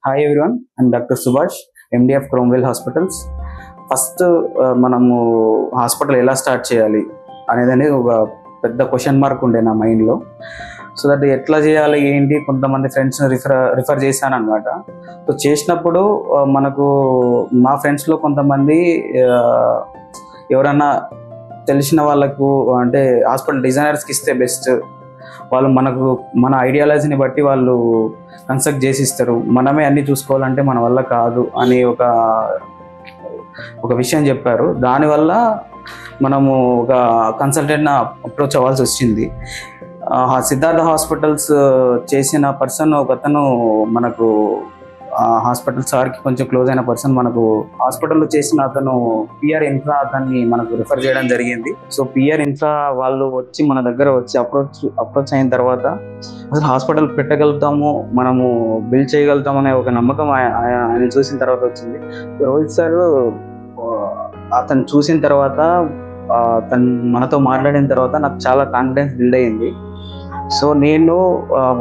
Hi everyone, I'm doctor Subhash, MD of Cromwell hospitals. First మనము hospital ఎలా start చేయాలి అనేది ఒక పెద్ద క్వశ్చన్ మార్క్ ఉండే నా మైండ్లో. సో దట్ ఎట్లా చేయాలి ఏంటి, కొంతమంది ఫ్రెండ్స్ని రిఫర్ చేశాను అనమాట. సో చేసినప్పుడు మనకు మా ఫ్రెండ్స్లో కొంతమంది ఎవరన్నా తెలిసిన వాళ్ళకు అంటే హాస్పిటల్ డిజైనర్స్కి ఇస్తే బెస్ట్, వాళ్ళు మన ఐడియాలజీని బట్టి వాళ్ళు కన్సల్ట్ చేసి ఇస్తారు, మనమే అన్నీ చూసుకోవాలంటే మన వల్ల కాదు అని ఒక విషయం చెప్పారు. దానివల్ల మనము ఒక కన్సల్టెంట్ని అప్రోచ్ అవ్వాల్సి వచ్చింది. సిద్ధార్థ హాస్పిటల్స్ చేసిన పర్సన్ ఒకతను మనకు హాస్పిటల్ సార్కి కొంచెం క్లోజ్ అయిన పర్సన్, మనకు హాస్పిటల్లో చేసిన అతను పిఆర్ ఇన్ఫ్రా అతన్ని మనకు రిఫర్ చేయడం జరిగింది. సో పిఆర్ ఇన్ఫ్రా వాళ్ళు వచ్చి మన దగ్గర వచ్చి అప్రోచ్ అయిన తర్వాత అసలు హాస్పిటల్ పెట్టగలుగుతాము, మనము బిల్డ్ చేయగలుగుతాము అనే ఒక నమ్మకం ఆయన చూసిన తర్వాత వచ్చింది. రోహిత్ సార్ అతను చూసిన తర్వాత తను మనతో మాట్లాడిన తర్వాత నాకు చాలా కాన్ఫిడెన్స్ బిల్డ్ అయ్యింది. సో నేను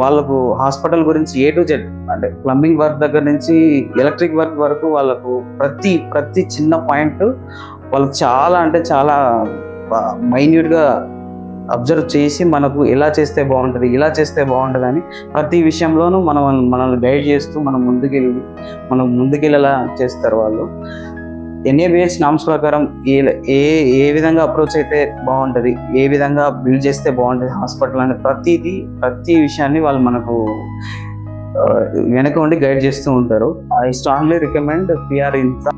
వాళ్ళకు హాస్పిటల్ గురించి A to Z అంటే ప్లంబింగ్ వర్క్ దగ్గర నుంచి ఎలక్ట్రిక్ వర్క్ వరకు వాళ్ళకు ప్రతి చిన్న పాయింట్ వాళ్ళకు చాలా మైన్యూట్గా అబ్జర్వ్ చేసి మనకు ఎలా చేస్తే బాగుంటుంది, ఇలా చేస్తే బాగుంటుంది అని ప్రతి విషయంలోనూ మనల్ని గైడ్ చేస్తూ మనం ముందుకెళ్ళేలా చేస్తారు వాళ్ళు. NABH నామ్స్ ప్రకారం ఏ విధంగా అప్రోచ్ అయితే బాగుంటుంది, ఏ విధంగా బిల్డ్ చేస్తే బాగుంటుంది హాస్పిటల్ అనే ప్రతి విషయాన్ని వాళ్ళు మనకు వెనక ఉండి గైడ్ చేస్తూ ఉంటారు. I strongly recommend PR infra.